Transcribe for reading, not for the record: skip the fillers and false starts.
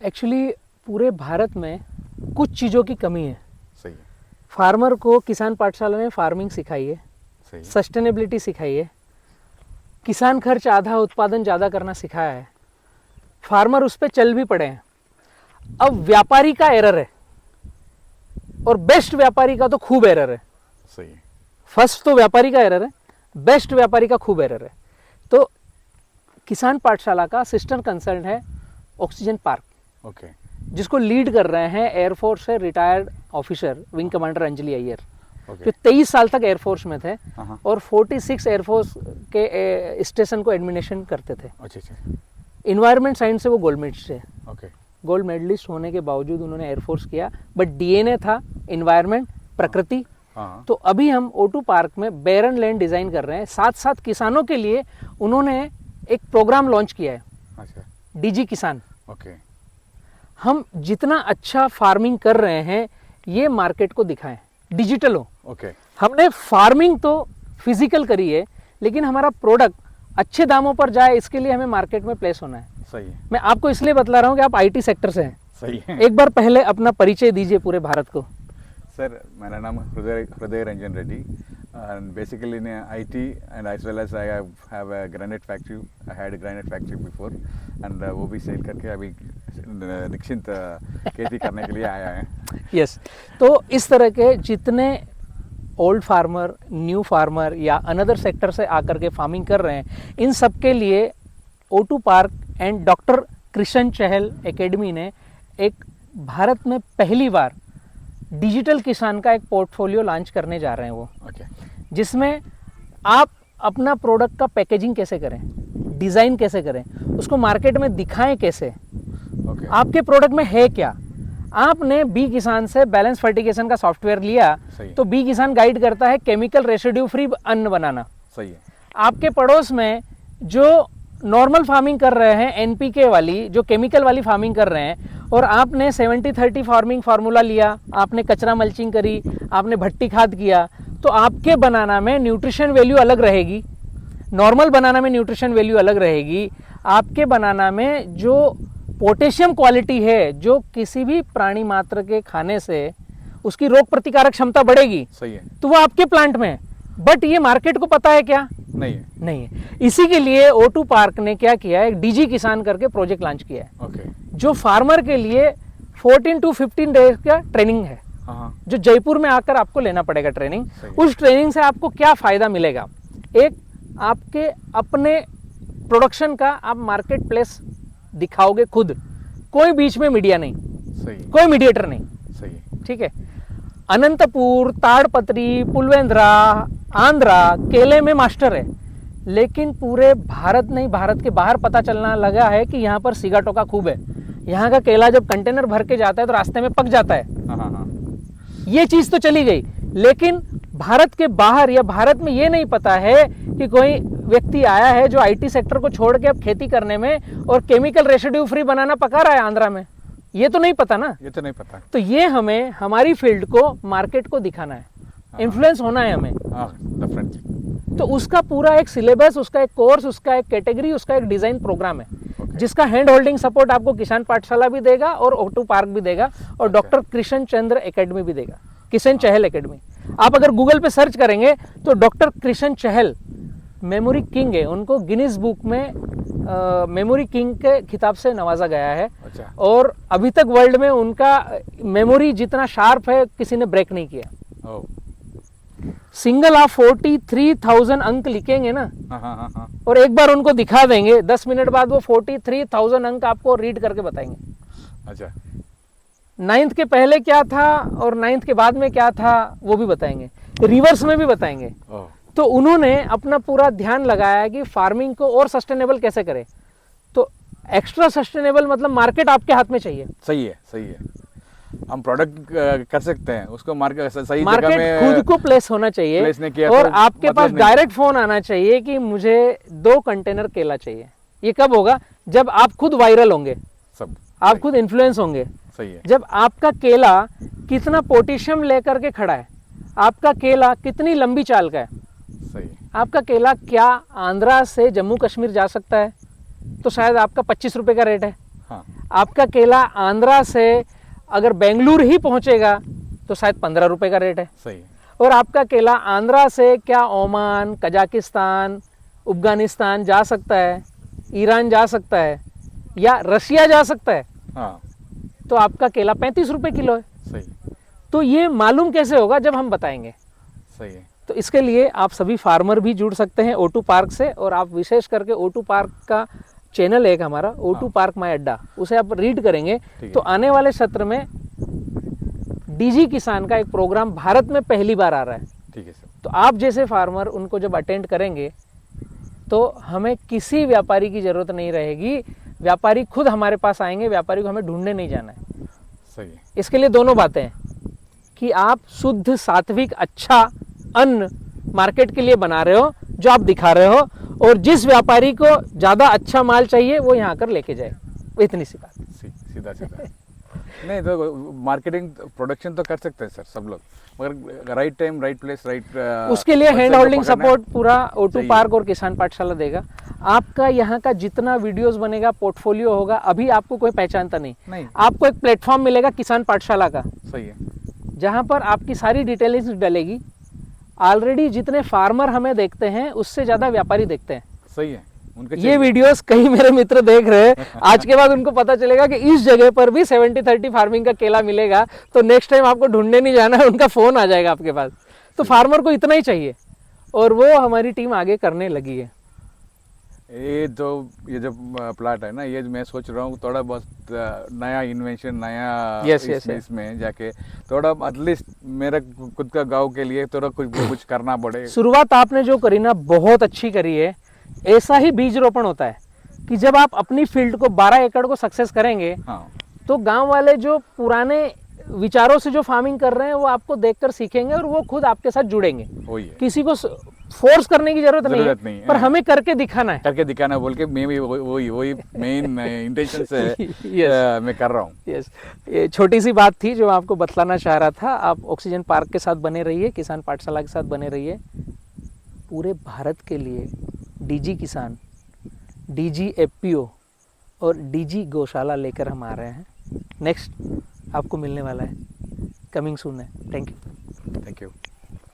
Actually पूरे भारत में कुछ चीज़ों की कमी है। सही है। फार्मर को किसान पाठशाला में फार्मिंग सिखाई है, सही है। सस्टेनेबिलिटी सिखाई है, किसान खर्च आधा उत्पादन ज़्यादा करना सिखाया है, फार्मर उस पर चल भी पड़े हैं। अब व्यापारी का एरर है और बेस्ट व्यापारी का तो खूब एरर है। सही है। फर्स्ट तो व्यापारी का एरर है, बेस्ट व्यापारी का खूब एरर है। तो किसान पाठशाला का सिस्टर कंसर्न है ऑक्सीजन पार्क, ओके। जिसको लीड कर रहे हैं एयरफोर्स से retired officer wing commander Anjali Iyer, okay. जो 23 साल तक एयरफोर्स में थे हाँ। और 46 एयरफोर्स के स्टेशन को एडमिनिस्ट्रेशन करते थे। अच्छा। इन्वायरमेंट साइंस से वो गोल्ड मेडलिस्ट है। ओके। गोल्ड मेडलिस्ट होने के बावजूद उन्होंने एयरफोर्स किया, बट डीएनए था इन्वायरमेंट, प्रकृति। हाँ। तो अभी हम O2 पार्क में बैरन लैंड डिज़ाइन कर रहे हैं। साथ साथ किसानों के लिए उन्होंने एक प्रोग्राम लॉन्च किया है, अच्छा। डीजी किसान। ओके। हम जितना अच्छा फार्मिंग कर रहे हैं ये मार्केट को दिखाएं, डिजिटल हो। ओके। हमने फार्मिंग तो फिजिकल करी है, लेकिन हमारा प्रोडक्ट अच्छे दामों पर जाए, इसके लिए हमें मार्केट में प्लेस होना है। सही है। मैं आपको इसलिए बतला रहा हूँ कि आप आईटी सेक्टर से हैं। सही है। एक बार पहले अपना परिचय दीजिए पूरे भारत को। सर, मेरा नाम हृदय Ranjan Reddy and basically in IT and as well as I have a granite factory. I had a granite factory before and वो भी सेल करके अभी निश्चिंत खेती करने के लिए आया है। यस तो इस तरह के जितने ओल्ड फार्मर, न्यू फार्मर या अनदर सेक्टर से आकर के फार्मिंग कर रहे हैं, इन सब के लिए O2 park and doctor Krishna Chahal academy ने एक भारत में पहली बार डिजिटल किसान का एक पोर्टफोलियो लॉन्च करने जा रहे हैं वो, जिसमें आप अपना प्रोडक्ट का पैकेजिंग कैसे करें, डिज़ाइन कैसे करें, उसको मार्केट में दिखाएं कैसे, आपके प्रोडक्ट में है क्या। आपने बी किसान से बैलेंस फर्टिगेशन का सॉफ्टवेयर लिया तो बी किसान गाइड करता है केमिकल रेसिड्यू फ्री अन्न बनाना। सही है। आपके पड़ोस में जो नॉर्मल फार्मिंग कर रहे हैं, एनपीके वाली जो केमिकल वाली फार्मिंग कर रहे हैं, और आपने 70-30 फार्मिंग फार्मूला लिया, आपने कचरा मल्चिंग करी, आपने भट्टी खाद किया, तो आपके बनाना में न्यूट्रिशन वैल्यू अलग रहेगी, नॉर्मल बनाना में न्यूट्रिशन वैल्यू अलग रहेगी। आपके बनाना में जो पोटेशियम क्वालिटी है, जो किसी भी प्राणी मात्र के खाने से उसकी रोग प्रतिकारक क्षमता बढ़ेगी, सही है, तो वो आपके प्लांट में है। बट ये मार्केट को पता है क्या? नहीं है। इसी के लिए O2 पार्क ने क्या किया है, एक डीजी किसान करके प्रोजेक्ट लॉन्च किया है, जो फार्मर के लिए 14 to 15 डेज का ट्रेनिंग है, जो जयपुर में आकर आपको लेना पड़ेगा ट्रेनिंग। उस ट्रेनिंग से आपको क्या फायदा मिलेगा? एक, आपके अपने प्रोडक्शन का आप मार्केट प्लेस दिखाओगे खुद, कोई बीच में मीडिया नहीं, कोई मीडिएटर नहीं, ठीक है। अनंतपुर, ताड़पत्री, पुलवेंद्रा, आंध्रा केले में मास्टर है, लेकिन पूरे भारत नहीं, भारत के बाहर पता चलना लगा है कि यहाँ पर सिगा टोका खूब है। यहाँ का केला जब कंटेनर भर के जाता है तो रास्ते में पक जाता है। ये चीज तो चली गई, लेकिन भारत के बाहर या भारत में ये नहीं पता है कि कोई व्यक्ति आया है जो आईटी सेक्टर को छोड़ के अब खेती करने में और केमिकल रेसिड्यू फ्री बनाना पका रहा है आंध्रा में। ये तो नहीं पता ना, ये तो नहीं पता। तो ये हमें हमारी फील्ड को मार्केट को दिखाना है, इन्फ्लुएंस होना है हमें। तो उसका पूरा एक सिलेबस, उसका एक कोर्स, उसका एक कैटेगरी, उसका एक डिजाइन प्रोग्राम है, जिसका हैंड होल्डिंग सपोर्ट आपको किसान पाठशाला भी देगा और O2 पार्क भी देगा और डॉक्टर कृष्ण चंद्र एकेडमी भी देगा, किशन चहल एकेडमी। आप अगर गूगल पे सर्च करेंगे तो डॉक्टर कृष्ण चहल मेमोरी किंग है, उनको गिनीज बुक में मेमोरी किंग के खिताब से नवाजा गया है। और अभी तक वर्ल्ड में उनका मेमोरी जितना शार्प है किसी ने ब्रेक नहीं किया। सिंगल आप 43,000 अंक लिखेंगे ना, और एक बार उनको दिखा देंगे, 10 मिनट बाद वो 43,000 अंक आपको रीड करके बताएंगे। अच्छा, 9th के पहले क्या था और 9th के बाद में क्या था वो भी बताएंगे, रिवर्स में भी बताएंगे। तो उन्होंने अपना पूरा ध्यान लगाया कि फार्मिंग को और सस्टेनेबल कैसे करें। तो एक्स्ट्रा सस्टेनेबल मतलब मार्केट आपके हाथ में चाहिए। सही है। हम प्रोडक्ट कर सकते हैं, उसको मार्केट सही मार्केट जगह में खुद को प्लेस होना चाहिए, और तो आपके मतलब पास डायरेक्ट फोन आना चाहिए कि मुझे 2 कंटेनर केला चाहिए। ये कब होगा? जब आप खुद वायरल होंगे, आप खुद इन्फ्लुएंस होंगे। सही है। जब आपका केला कितना पोटेशियम लेकर के खड़ा है, आपका केला कितनी लंबी चाल का है, सही। आपका केला क्या आंध्रा से जम्मू कश्मीर जा सकता है, तो शायद आपका 25 रुपए का रेट है, हाँ आपका केला आंध्रा से अगर बेंगलुरु ही पहुंचेगा तो शायद 15 रुपए का रेट है। सही है। और आपका केला आंध्रा से क्या ओमान, कजाकिस्तान, अफगानिस्तान जा सकता है, ईरान जा सकता है या रशिया जा सकता है, हाँ तो आपका केला 35 रुपए किलो है। सही। तो ये मालूम कैसे होगा जब हम बताएंगे। सही है। तो इसके लिए आप सभी फार्मर भी जुड़ सकते हैं O2 पार्क से, और आप विशेष करके O2 पार्क का चैनल है एक हमारा O2 पार्क माई अड्डा, उसे आप रीड करेंगे तो आने वाले सत्र में डीजी किसान का एक प्रोग्राम भारत में पहली बार आ रहा है। ठीक है सर। तो आप जैसे फार्मर उनको जब अटेंड करेंगे तो हमें किसी व्यापारी की जरूरत नहीं रहेगी, व्यापारी खुद हमारे पास आएंगे, व्यापारी को हमें ढूंढने नहीं जाना है। सही है। इसके लिए दोनों बातें हैं कि आप शुद्ध सात्विक अच्छा अन्न मार्केट के लिए बना रहे हो जो आप दिखा रहे हो, और जिस व्यापारी को ज्यादा अच्छा माल चाहिए वो यहाँ कर लेके जाए, इतनी सी बात। सीधा सीधा। नहीं तो मार्केटिंग प्रोडक्शन तो कर सकते हैं सर सब लोग, मगर right time right place right, उसके लिए हैंड होल्डिंग सपोर्ट पूरा O2 पार्क और किसान पाठशाला देगा। आपका यहाँ का जितना वीडियोस बनेगा, पोर्टफोलियो होगा, अभी आपको कोई पहचानता नहीं। आपको एक प्लेटफॉर्म मिलेगा किसान पाठशाला का। सही है। जहाँ पर आपकी सारी डिटेलिंग्स डलेगी। ऑलरेडी जितने फार्मर हमें देखते हैं उससे ज्यादा व्यापारी देखते हैं। सही है। उनके ये वीडियोस कई मेरे मित्र देख रहे हैं, आज के बाद उनको पता चलेगा कि इस जगह पर भी 70-30 फार्मिंग का केला मिलेगा, तो नेक्स्ट टाइम आपको ढूंढने नहीं जाना है, उनका फोन आ जाएगा आपके पास। तो फार्मर को इतना ही चाहिए, और वो हमारी टीम आगे करने लगी है। ये जो प्लाट है ना, ये मैं सोच रहा हूँ थोड़ा बहुत नया इन्वेंशन, नया इसमें जाके थोड़ा एटलीस्ट मेरे खुद का गांव के लिए थोड़ा कुछ करना पड़े। शुरुआत आपने जो करी ना बहुत अच्छी करी है। ऐसा ही बीज रोपण होता है कि जब आप अपनी फील्ड को 12 एकड़ को सक्सेस करेंगे, हाँ। तो गांव वाले जो पुराने विचारों से जो फार्मिंग कर रहे हैं वो आपको देखकर सीखेंगे और वो खुद आपके साथ जुड़ेंगे। किसी को फोर्स करने की जरूरत नहीं है, पर हमें करके दिखाना है। करके दिखाना बोल के मैं भी वही मेन इंटेंशन से मैं कर रहा हूँ। यस, ये छोटी सी बात थी जो आपको बतलाना चाह रहा था। आप ऑक्सीजन पार्क के साथ बने रहिए, किसान पाठशाला के साथ बने रहिए। पूरे भारत के लिए डीजी किसान, डीजी FPO और डीजी गौशाला लेकर हम आ रहे हैं। नेक्स्ट आपको मिलने वाला है, कमिंग सून है। Thank you.